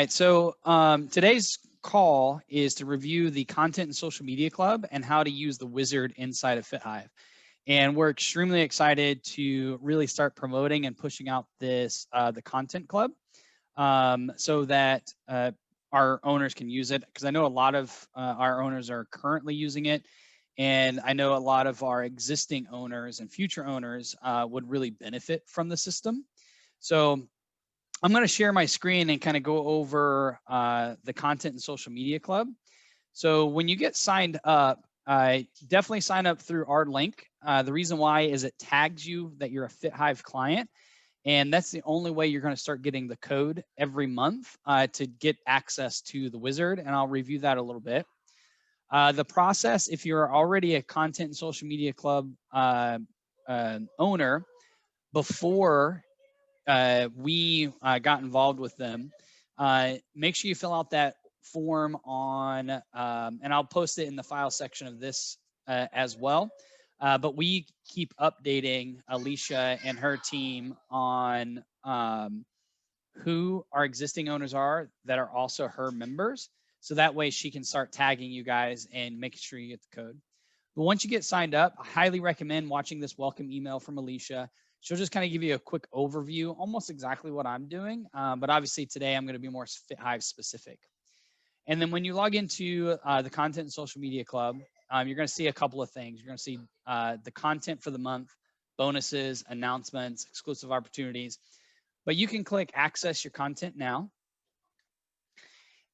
right, so today's call is to review the Content and Social Media Club and how to use the wizard inside of FitHive. And we're extremely excited to really start promoting and pushing out this the Content Club so that our owners can use it, because I know a lot of our owners are currently using it, and I know a lot of our existing owners and future owners would really benefit from the system. So I'm going to share my screen and kind of go over the Content and Social Media Club. So when you get signed up, definitely sign up through our link. The reason why is it tags you that you're a FitHive client, and that's the only way you're going to start getting the code every month to get access to the wizard, and I'll review that a little bit. The process, if you're already a Content and Social Media Club owner, before we got involved with them, make sure you fill out that form on, and I'll post it in the file section of this as well. But we keep updating Alicia and her team on who our existing owners are that are also her members. So that way she can start tagging you guys and making sure you get the code. But once you get signed up, I highly recommend watching this welcome email from Alicia. She'll just kind of give you a quick overview, almost exactly what I'm doing. But obviously today I'm going to be more FitHive specific. And then when you log into the Content and Social Media Club, you're going to see a couple of things. You're going to see the content for the month, bonuses, announcements, exclusive opportunities. But you can click Access Your Content Now.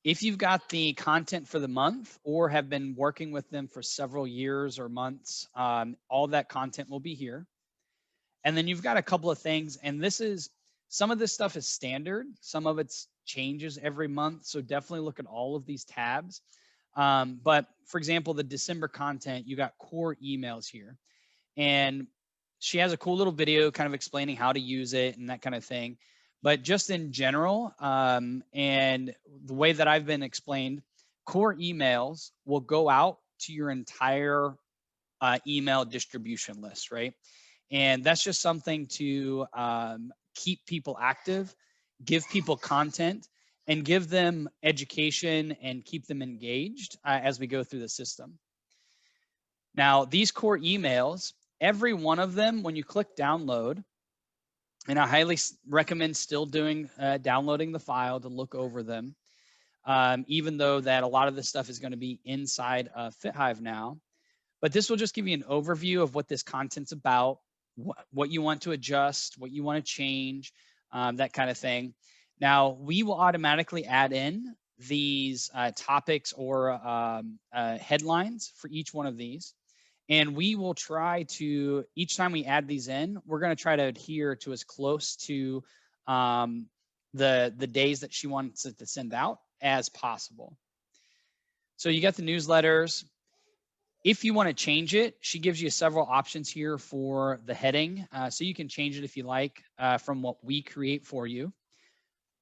If you've got the content for the month or have been working with them for several years or months, all that content will be here. And then you've got a couple of things, and some of this stuff is standard. Some of it changes every month. So definitely look at all of these tabs. But for example, the December content, you got core emails here. And she has a cool little video kind of explaining how to use it and that kind of thing. But just in general, and the way that I've been explained, core emails will go out to your entire email distribution list, right? And that's just something to keep people active, give people content, and give them education and keep them engaged as we go through the system. Now, these core emails, every one of them, when you click download, and I highly recommend still downloading the file to look over them, even though that a lot of this stuff is going to be inside of FitHive now. But this will just give you an overview of what this content's about, what you want to adjust, what you want to change, that kind of thing. Now, we will automatically add in these topics or headlines for each one of these. And we will try to, each time we add these in, we're going to try to adhere to as close to the days that she wants it to send out as possible. So you got the newsletters. If you want to change it, she gives you several options here for the heading. So you can change it if you like from what we create for you.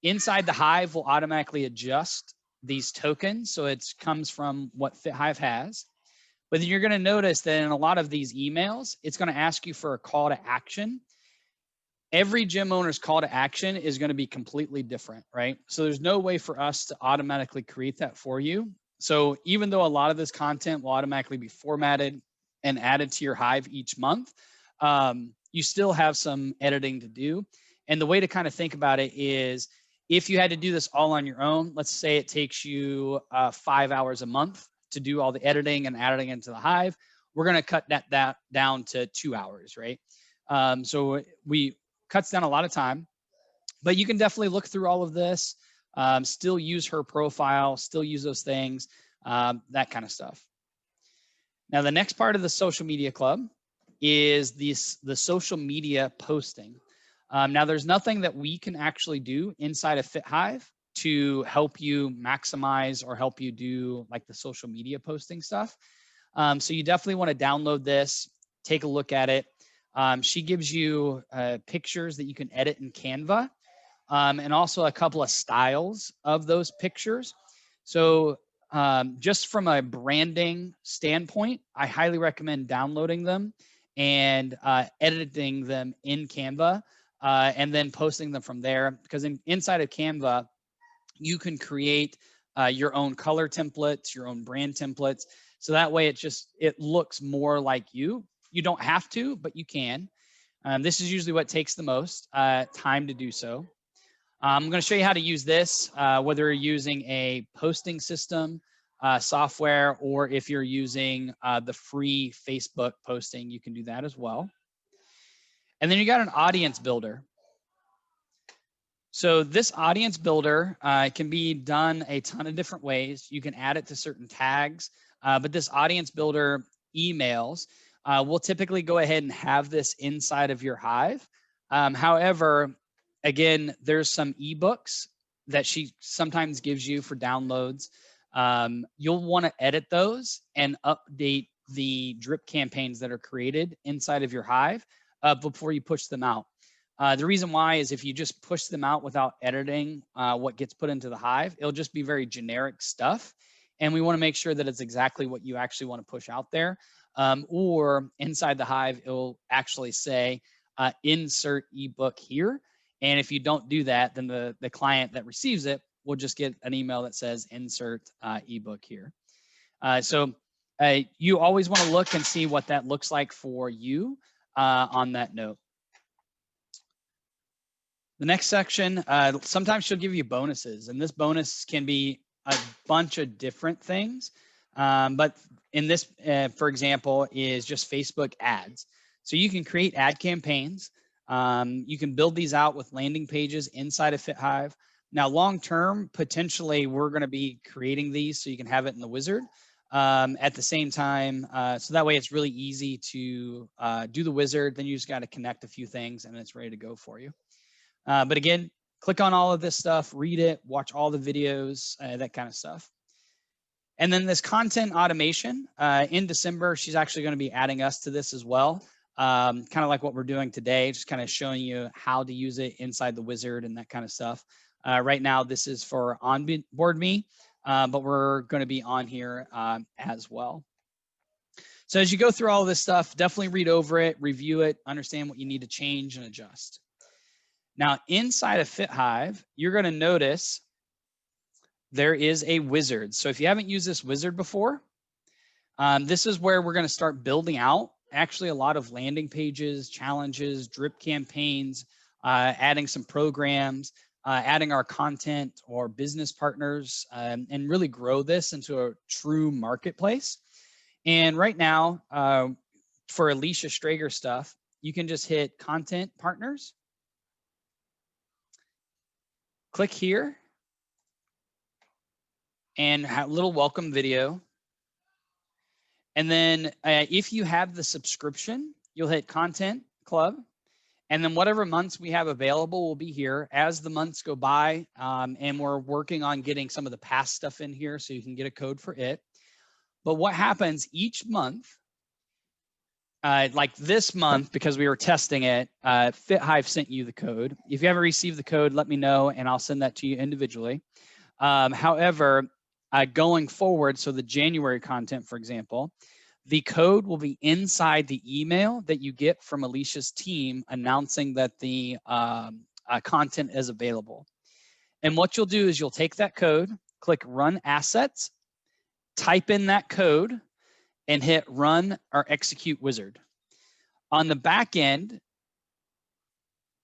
Inside the Hive will automatically adjust these tokens. So it comes from what FitHive has. But then you're going to notice that in a lot of these emails, it's going to ask you for a call to action. Every gym owner's call to action is going to be completely different, right? So there's no way for us to automatically create that for you. So even though a lot of this content will automatically be formatted and added to your Hive each month, you still have some editing to do. And the way to kind of think about it is, if you had to do this all on your own, let's say it takes you 5 hours a month to do all the editing and adding into the Hive, we're going to cut that down to 2 hours, right? So we cuts down a lot of time, but you can definitely look through all of this, still use her profile, still use those things, that kind of stuff. Now, the next part of the social media club is the social media posting. Now, there's nothing that we can actually do inside of FitHive to help you maximize or help you do like the social media posting stuff. So you definitely want to download this, take a look at it. She gives you pictures that you can edit in Canva, and also a couple of styles of those pictures. So just from a branding standpoint, I highly recommend downloading them and editing them in Canva, and then posting them from there, because inside of Canva, you can create your own color templates, your own brand templates. So that way it looks more like you. You don't have to, but you can. This is usually what takes the most time to do so. I'm going to show you how to use this, whether you're using a posting system software, or if you're using the free Facebook posting, you can do that as well. And then you got an audience builder. So this audience builder can be done a ton of different ways. You can add it to certain tags, but this audience builder emails, we'll typically go ahead and have this inside of your Hive. However, again, there's some ebooks that she sometimes gives you for downloads. You'll want to edit those and update the drip campaigns that are created inside of your Hive before you push them out. The reason why is if you just push them out without editing what gets put into the Hive, it'll just be very generic stuff. And we want to make sure that it's exactly what you actually want to push out there. Or inside the Hive, it'll actually say insert ebook here. And if you don't do that, then the client that receives it will just get an email that says insert ebook here. So you always want to look and see what that looks like for you on that note. The next section, sometimes she'll give you bonuses, and this bonus can be a bunch of different things. But in this, for example, is just Facebook ads. So you can create ad campaigns. You can build these out with landing pages inside of FitHive. Now, long-term, potentially, we're going to be creating these so you can have it in the wizard at the same time. So that way it's really easy to do the wizard. Then you just got to connect a few things and it's ready to go for you. But again, click on all of this stuff, read it, watch all the videos, that kind of stuff. And then this content automation, in December, she's actually going to be adding us to this as well. Kind of like what we're doing today, just kind of showing you how to use it inside the wizard and that kind of stuff. Right now, this is for Onboard Me, but we're going to be on here as well. So as you go through all of this stuff, definitely read over it, review it, understand what you need to change and adjust. Now, inside of FitHive, you're going to notice there is a wizard. So if you haven't used this wizard before, this is where we're going to start building out actually a lot of landing pages, challenges, drip campaigns, adding some programs, adding our content or business partners, and really grow this into a true marketplace. And right now, for Alicia Strager stuff, you can just hit content partners. Click here and have a little welcome video. And then if you have the subscription, you'll hit Content Club. And then whatever months we have available will be here as the months go by. And we're working on getting some of the past stuff in here so you can get a code for it. But what happens each month, like this month, because we were testing it, FitHive sent you the code. If you haven't received the code, let me know and I'll send that to you individually. However, going forward, so the January content, for example, the code will be inside the email that you get from Alicia's team announcing that the content is available. And what you'll do is you'll take that code, click Run Assets, type in that code, and hit Run or Execute Wizard. On the back end,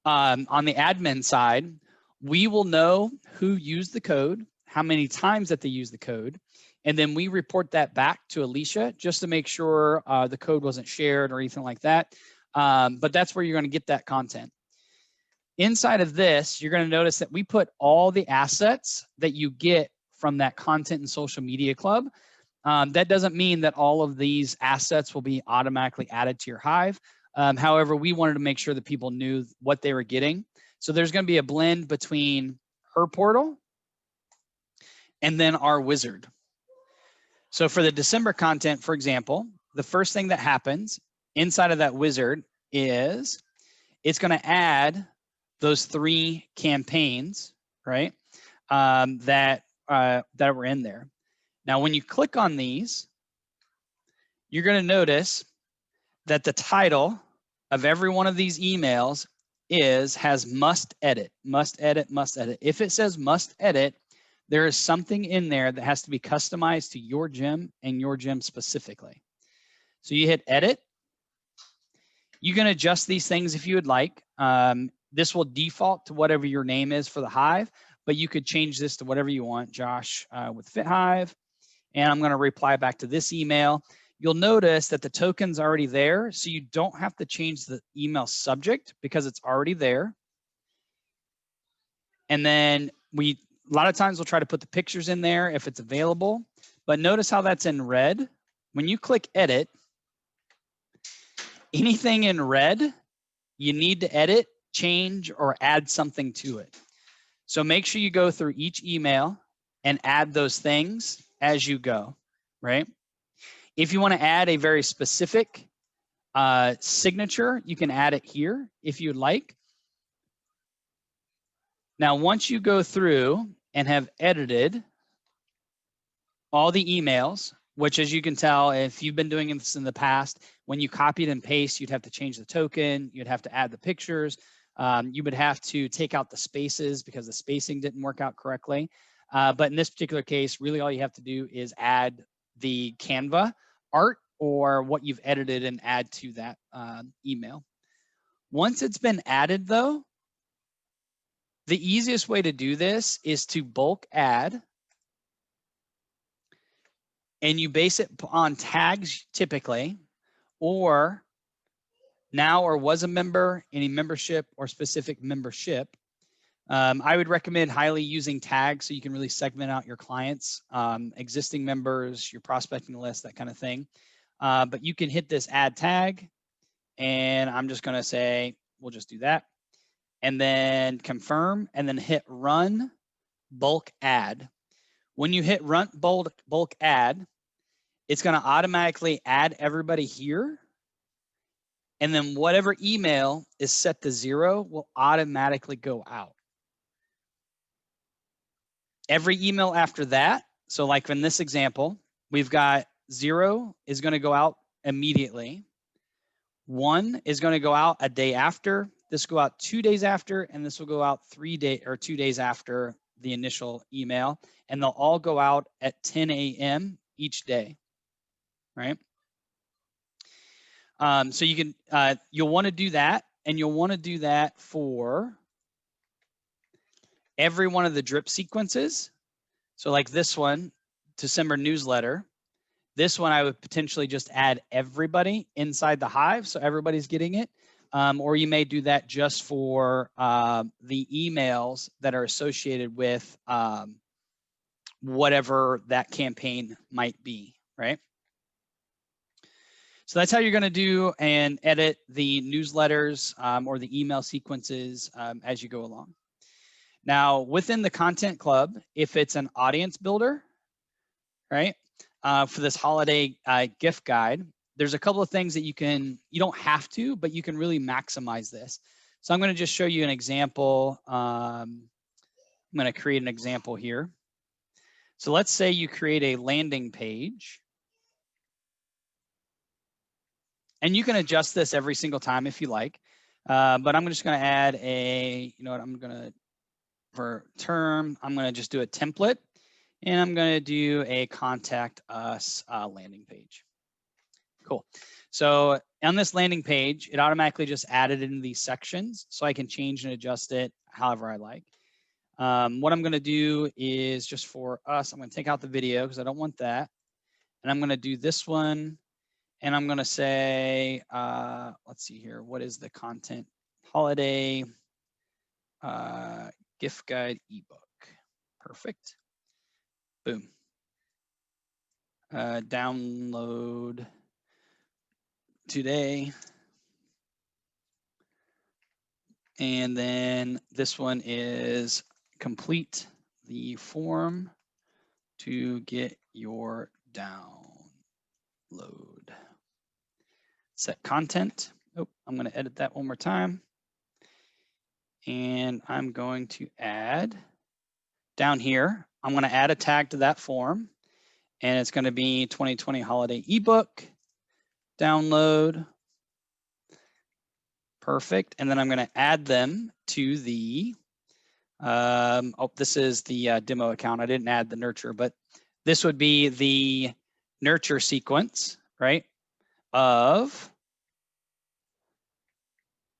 on the admin side, we will know who used the code, how many times that they used the code, and then we report that back to Alicia just to make sure the code wasn't shared or anything like that. But that's where you're going to get that content. Inside of this, you're going to notice that we put all the assets that you get from that content and social media club. That doesn't mean that all of these assets will be automatically added to your Hive. However, we wanted to make sure that people knew what they were getting. So there's going to be a blend between her portal and then our wizard. So for the December content, for example, the first thing that happens inside of that wizard is it's going to add those 3 campaigns, right, that were in there. Now, when you click on these, you're going to notice that the title of every one of these emails has must edit, must edit, must edit. If it says must edit, there is something in there that has to be customized to your gym and your gym specifically. So you hit edit. You can adjust these things if you would like. This will default to whatever your name is for the Hive, but you could change this to whatever you want, Josh with FitHive. And I'm going to reply back to this email. You'll notice that the token's already there, so you don't have to change the email subject because it's already there. And then a lot of times we'll try to put the pictures in there if it's available, but notice how that's in red. When you click edit, anything in red, you need to edit, change, or add something to it. So make sure you go through each email and add those things as you go, right? If you want to add a very specific signature, you can add it here if you'd like. Now, once you go through and have edited all the emails, which as you can tell, if you've been doing this in the past, when you copied and paste, you'd have to change the token, you'd have to add the pictures, you would have to take out the spaces because the spacing didn't work out correctly. But in this particular case, really all you have to do is add the Canva art or what you've edited and add to that email. Once it's been added though, the easiest way to do this is to bulk add, and you base it on tags typically, or now or was a member, any membership or specific membership. I would recommend highly using tags so you can really segment out your clients, existing members, your prospecting list, that kind of thing. But you can hit this add tag, and I'm just going to say, we'll just do that. And then confirm, and then hit run bulk add. When you hit run bulk add, it's going to automatically add everybody here. And then whatever email is set to 0 will automatically go out. Every email after that, so like in this example, we've got 0 is going to go out immediately. 1 is going to go out a day after. This will go out 2 days after, and this will go out 2 days after the initial email, and they'll all go out at 10 a.m. each day, right? So you can, you'll want to do that, and you'll want to do that for every one of the drip sequences. So like this one, December newsletter, this one I would potentially just add everybody inside the Hive, so everybody's getting it. Or you may do that just for the emails that are associated with whatever that campaign might be, right? So that's how you're going to do and edit the newsletters or the email sequences as you go along. Now, within the Content Club, if it's an audience builder, right, for this holiday gift guide, there's a couple of things that you don't have to, but you can really maximize this. So I'm going to just show you an example. I'm going to create an example here. So let's say you create a landing page. And you can adjust this every single time if you like. But I'm just going to add a, you know what, I'm going to, for term, I'm going to just do a template. And I'm going to do a contact us landing page. Cool. So on this landing page, it automatically just added in these sections, so I can change and adjust it however I like. What I'm going to do is just for us, I'm going to take out the video because I don't want that. And I'm going to do this one. And I'm going to say, let's see here. What is the content? Holiday gift guide ebook. Perfect. Boom. Download today. And then this one is complete the form to get your download. Set content. Oh, I'm going to edit that one more time. And I'm going to add down here, I'm going to add a tag to that form. And it's going to be 2020 holiday ebook download. Perfect. And then I'm going to add them to the Oh, this is the demo account. I didn't add the nurture, but this would be the nurture sequence, right, of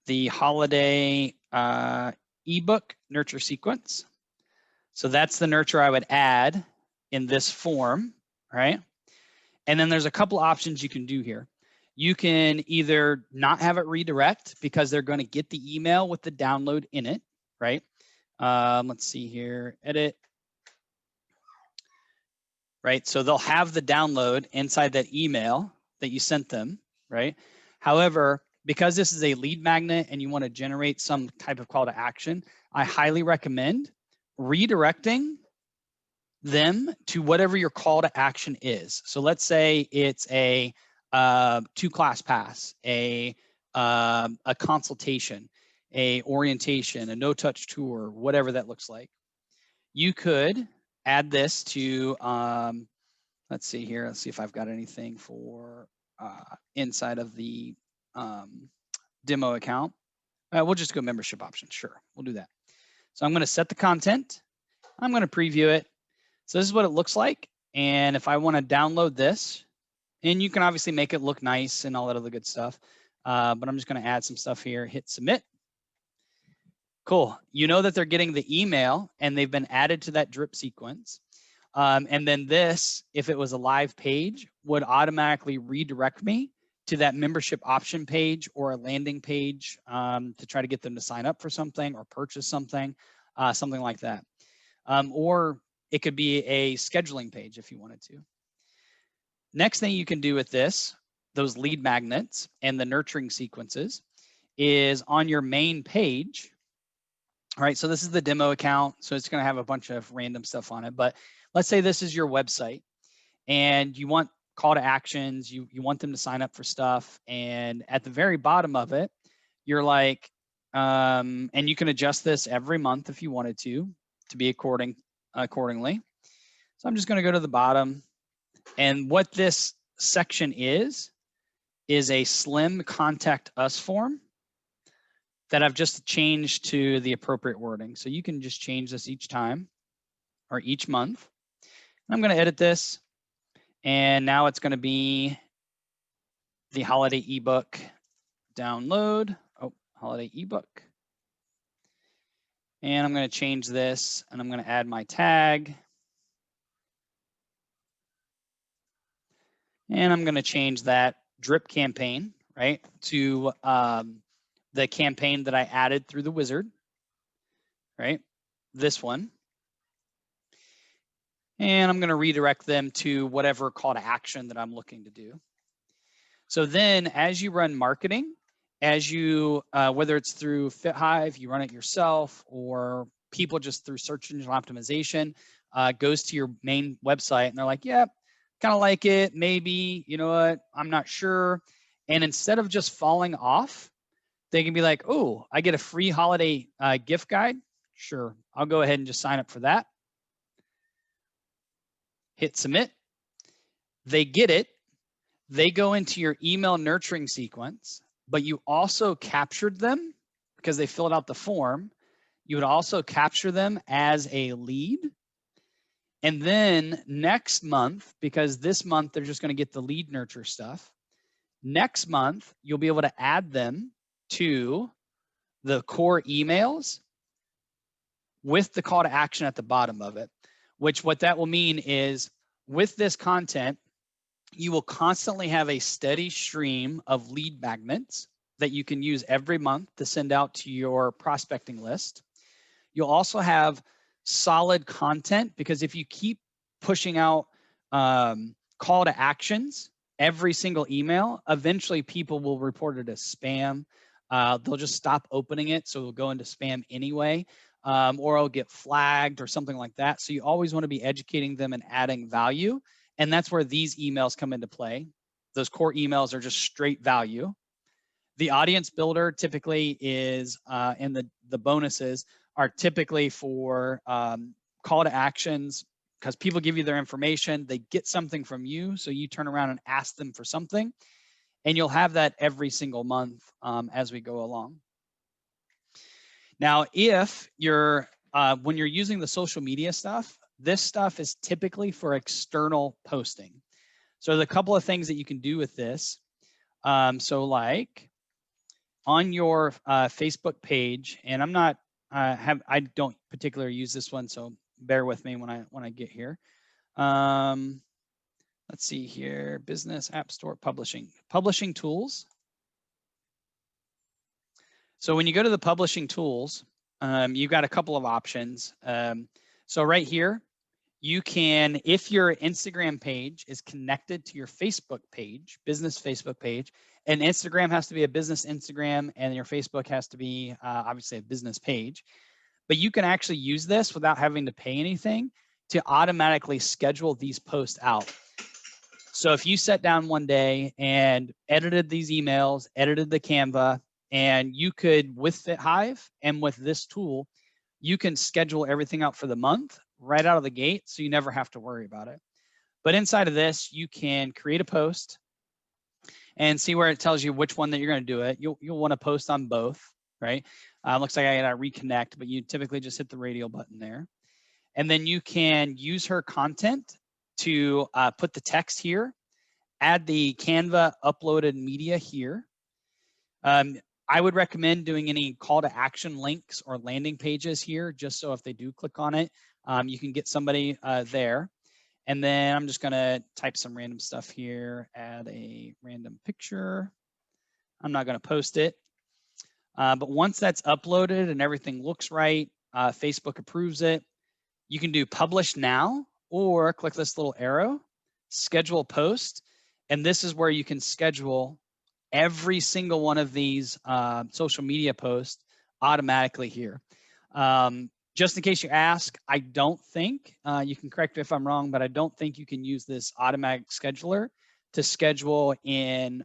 the holiday ebook nurture sequence. So that's the nurture I would add in this form, right? And then there's a couple options you can do here. You can either not have it redirect because they're going to get the email with the download in it, right? Let's see here, edit. Right, so they'll have the download inside that email that you sent them, right? However, because this is a lead magnet and you want to generate some type of call to action, I highly recommend redirecting them to whatever your call to action is. So let's say it's a 2-class pass, a consultation, a orientation, a no-touch tour, whatever that looks like. You could add this to, let's see here. Let's see if I've got anything for inside of the demo account. We'll just go membership options. Sure, we'll do that. So I'm going to set the content. I'm going to preview it. So this is what it looks like. And if I want to download this, and you can obviously make it look nice and all that other good stuff, but I'm just going to add some stuff here, hit submit. Cool. You know that they're getting the email and they've been added to that drip sequence. And then this, if it was a live page, would automatically redirect me to that membership option page or a landing page to try to get them to sign up for something or purchase something, something like that. Or it could be a scheduling page if you wanted to. Next thing you can do with this, those lead magnets and the nurturing sequences, is on your main page. All right, so this is the demo account, so it's going to have a bunch of random stuff on it. But let's say this is your website and you want call to actions, you want them to sign up for stuff. And at the very bottom of it, you're like, and you can adjust this every month if you wanted to be accordingly. So I'm just going to go to the bottom. And what this section is a slim contact us form that I've just changed to the appropriate wording. So you can just change this each time or each month. I'm going to edit this. And now it's going to be the holiday ebook download. Oh, holiday ebook. And I'm going to change this and I'm going to add my tag. And I'm going to change that drip campaign, right, to the campaign that I added through the wizard, right? This one. And I'm going to redirect them to whatever call to action that I'm looking to do. So then as you run marketing, as you, whether it's through FitHive, you run it yourself, or people just through search engine optimization, goes to your main website and they're like, yeah, kind of like it, maybe, you know what, I'm not sure. And instead of just falling off, they can be like, oh, I get a free holiday gift guide. Sure, I'll go ahead and just sign up for that. Hit submit. They get it. They go into your email nurturing sequence, but you also captured them because they filled out the form. You would also capture them as a lead. And then next month, because this month they're just going to get the lead nurture stuff, next month you'll be able to add them to the core emails with the call to action at the bottom of it, which what that will mean is with this content, you will constantly have a steady stream of lead magnets that you can use every month to send out to your prospecting list. You'll also have solid content because if you keep pushing out call to actions every single email, eventually people will report it as spam. They'll just stop opening it, so it'll go into spam anyway, or it'll get flagged or something like that. So you always want to be educating them and adding value. And that's where these emails come into play. Those core emails are just straight value. The audience builder typically is, and the bonuses are typically for call to actions because people give you their information, they get something from you, so you turn around and ask them for something, and you'll have that every single month as we go along. Now, if you're when you're using the social media stuff, this stuff is typically for external posting. So there's a couple of things that you can do with this. So like on your Facebook page, and I'm not I don't particularly use this one, so bear with me when I get here. Let's see here, business app store publishing tools. So when you go to the publishing tools, you've got a couple of options. So right here, you can, if your Instagram page is connected to your Facebook page, business Facebook page, and Instagram has to be a business Instagram and your Facebook has to be obviously a business page, but you can actually use this without having to pay anything to automatically schedule these posts out. So if you sat down one day and edited these emails, edited the Canva, and you could, with FitHive and with this tool, you can schedule everything out for the month right out of the gate, so you never have to worry about it. But inside of this, you can create a post and see where it tells you which one that you're going to do it. You'll want to post on both, right? Looks like I got to reconnect, but you typically just hit the radio button there. And then you can use her content to put the text here, add the Canva uploaded media here. I would recommend doing any call to action links or landing pages here, just so if they do click on it, you can get somebody there. And then I'm just gonna type some random stuff here, add a random picture. I'm not gonna post it. But once that's uploaded and everything looks right, Facebook approves it, you can do publish now or click this little arrow, schedule post. And this is where you can schedule every single one of these social media posts automatically here. Just in case you ask, I don't think, you can correct me if I'm wrong, but I don't think you can use this automatic scheduler to schedule in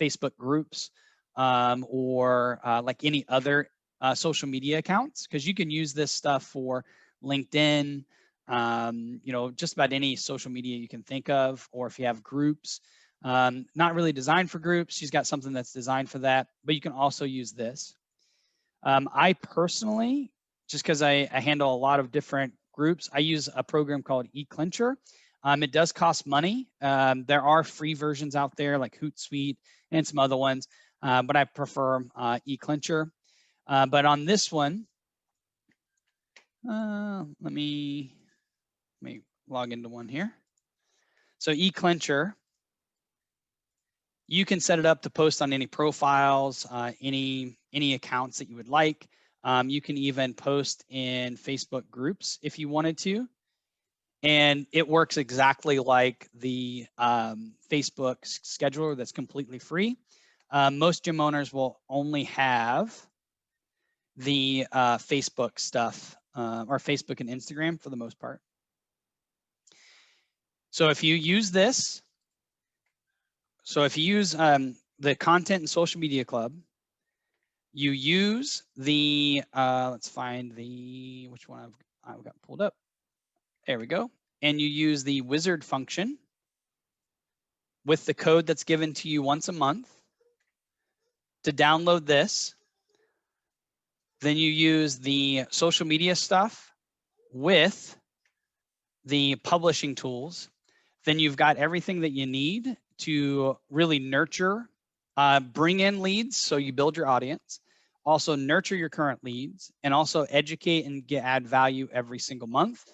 Facebook groups or like any other social media accounts, because you can use this stuff for LinkedIn, you know, just about any social media you can think of, or if you have groups. Not really designed for groups. She's got something that's designed for that, but you can also use this. I personally, just because I handle a lot of different groups, I use a program called eClincher. It does cost money. There are free versions out there like Hootsuite and some other ones, but I prefer eClincher. But on this one, let me log into one here. So eClincher, you can set it up to post on any profiles, any accounts that you would like. You can even post in Facebook groups if you wanted to. And it works exactly like the Facebook scheduler that's completely free. Most gym owners will only have the Facebook stuff or Facebook and Instagram for the most part. So if you use this, so if you use the Content and Social Media Club, you use the, let's find the, which one I've got pulled up. There we go. And you use the wizard function with the code that's given to you once a month to download this. Then you use the social media stuff with the publishing tools. Then you've got everything that you need to really nurture, bring in leads so you build your audience, also nurture your current leads, and also educate and add value every single month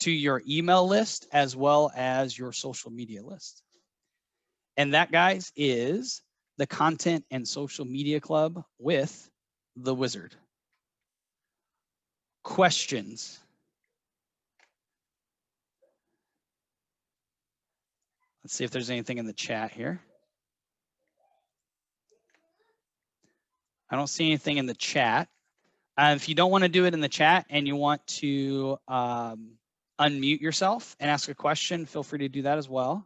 to your email list as well as your social media list. And that, guys, is the Content and Social Media Club with the Wizard. Questions? Let's see if there's anything in the chat here. I don't see anything in the chat. If you don't want to do it in the chat and you want to unmute yourself and ask a question, feel free to do that as well.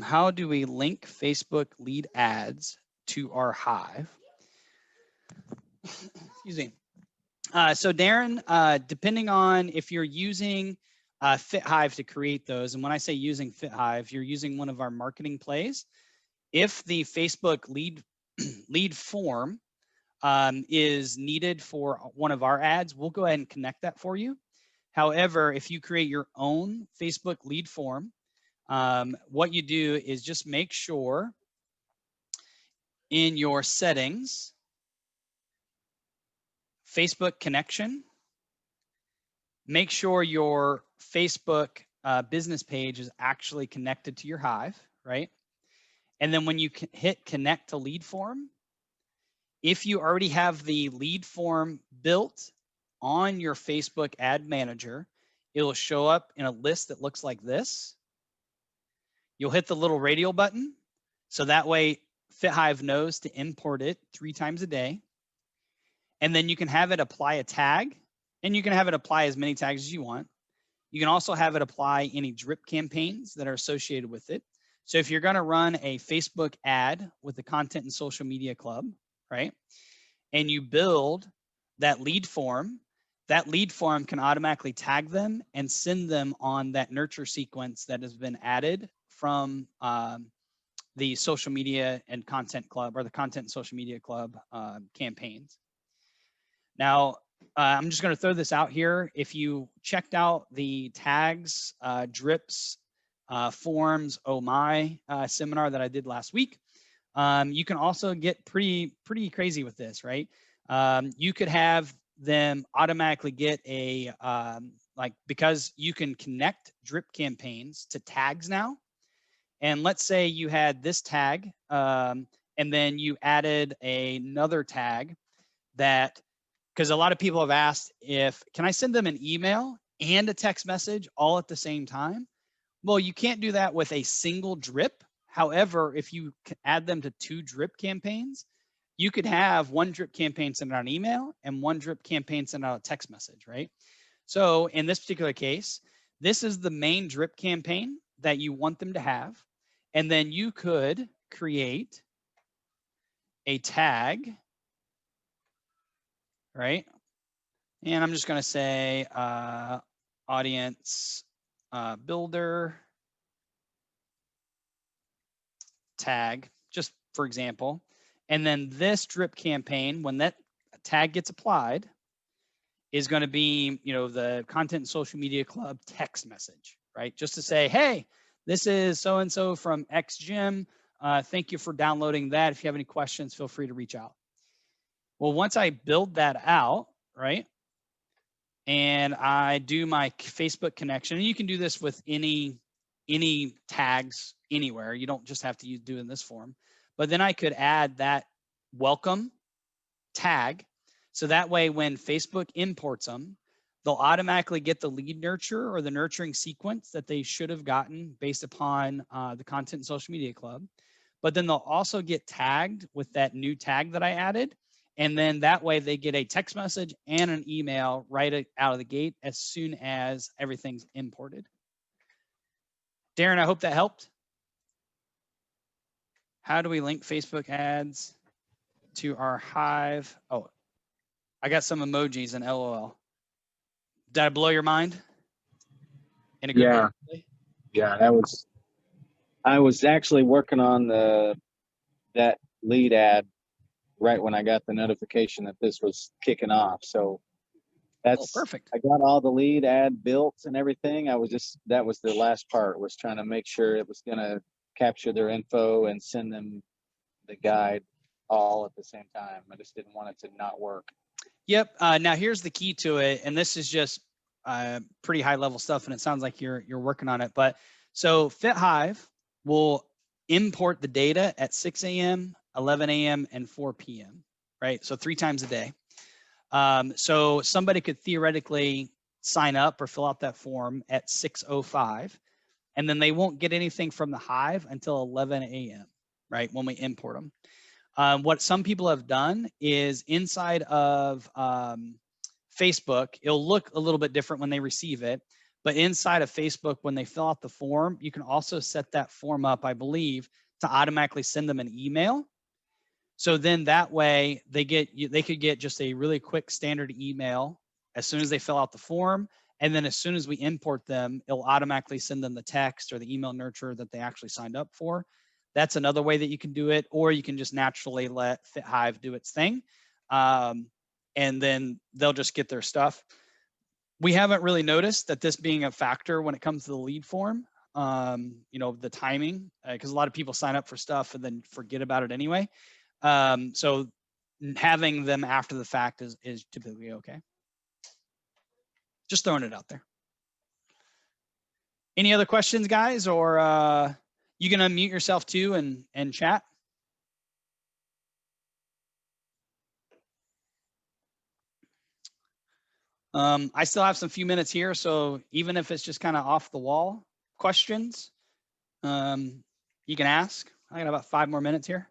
How do we link Facebook lead ads to our Hive? Excuse me. So Darren, depending on if you're using FitHive to create those. And when I say using FitHive, you're using one of our marketing plays. If the Facebook lead form is needed for one of our ads, we'll go ahead and connect that for you. However, if you create your own Facebook lead form, what you do is just make sure in your settings, Facebook connection, make sure your Facebook business page is actually connected to your Hive, right? And then when you hit connect to lead form, if you already have the lead form built on your Facebook ad manager, it'll show up in a list that looks like this. You'll hit the little radial button. So that way FitHive knows to import it 3 times a day. And then you can have it apply a tag, and you can have it apply as many tags as you want. You can also have it apply any drip campaigns that are associated with it. So if you're going to run a Facebook ad with the Content and Social Media Club, right, and you build that lead form can automatically tag them and send them on that nurture sequence that has been added from the social media and content club, or the Content and Social Media Club campaigns. Now, I'm just going to throw this out here. If you checked out the tags, drips, forms, oh my seminar that I did last week, you can also get pretty crazy with this, right? You could have them automatically get a, because you can connect drip campaigns to tags now. And let's say you had this tag, and then you added another tag that, because a lot of people have asked can I send them an email and a text message all at the same time? Well, you can't do that with a single drip. However, if you add them to 2 drip campaigns, you could have 1 drip campaign send out an email and 1 drip campaign send out a text message, right? So in this particular case, this is the main drip campaign that you want them to have. And then you could create a tag, right? And I'm just going to say audience builder tag, just for example. And then this drip campaign, when that tag gets applied, is going to be, the Content and Social Media Club text message, right? Just to say, hey, this is so-and-so from X Gym. Thank you for downloading that. If you have any questions, feel free to reach out. Well, once I build that out, right, and I do my Facebook connection, and you can do this with any tags anywhere. You don't just have to do it in this form. But then I could add that welcome tag. So that way, when Facebook imports them, they'll automatically get the lead nurture or the nurturing sequence that they should have gotten based upon the Content and Social Media Club. But then they'll also get tagged with that new tag that I added. And then that way they get a text message and an email right out of the gate as soon as everything's imported. Darren, I hope that helped. How do we link Facebook ads to our Hive? Oh, I got some emojis and LOL. Did I blow your mind? In a good way? Yeah, I was actually working on that lead ad right when I got the notification that this was kicking off. So that's perfect. I got all the lead ad built and everything. That was the last part, was trying to make sure it was going to capture their info and send them the guide all at the same time. I just didn't want it to not work. Yep. Now here's the key to it, and this is just pretty high level stuff, and it sounds like you're working on it. But so FitHive will import the data at 6 a.m., 11 a.m., and 4 p.m. Right? So 3 times a day. So somebody could theoretically sign up or fill out that form at 6:05, and then they won't get anything from the Hive until 11 a.m. Right, when we import them. What some people have done is inside of Facebook, it'll look a little bit different when they receive it, but inside of Facebook, when they fill out the form, you can also set that form up, I believe, to automatically send them an email. So then that way they could get just a really quick standard email as soon as they fill out the form, And then as soon as we import them, it'll automatically send them the text or the email nurture that they actually signed up for. That's another way that you can do it, or you can just naturally let FitHive do its thing. And then they'll just get their stuff. We haven't really noticed that this being a factor when it comes to the lead form, you know, the timing, because a lot of people sign up for stuff and then forget about it anyway. So having them after the fact is typically okay. Just throwing it out there. Any other questions, guys? Or you can unmute yourself too and chat. I still have some few minutes here, so even if it's just kind of off the wall questions, you can ask. I got about 5 more minutes here.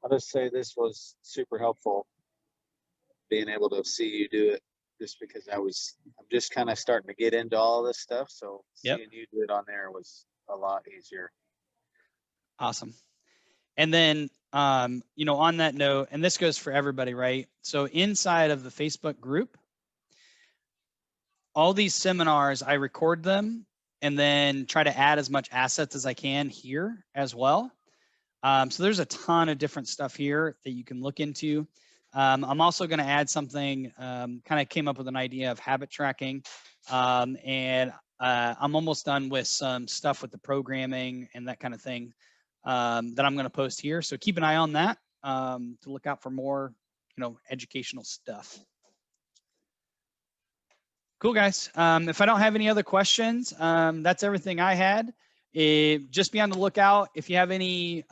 I'll just say this was super helpful, being able to see you do it, just because I'm just kind of starting to get into all this stuff. So Yep. seeing you do it on there was a lot easier. Awesome. And then, you know, on that note, and this goes for everybody, right? So inside of the Facebook group, all these seminars, I record them and then try to add as much assets as I can here as well. So there's a ton of different stuff here that you can look into. I'm also going to add something, kind of came up with an idea of habit tracking. And I'm almost done with some stuff with the programming and that kind of thing that I'm going to post here. So keep an eye on that to look out for more, you know, educational stuff. Cool, guys. If I don't have any other questions, that's everything I had. Just be on the lookout. If you have any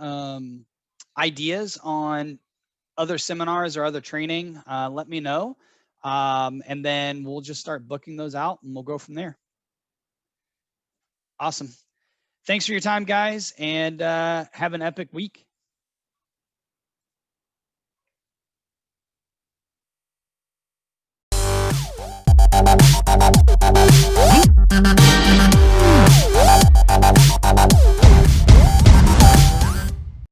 ideas on other seminars or other training, let me know. And then we'll just start booking those out and we'll go from there. Awesome. Thanks for your time, guys, and have an epic week.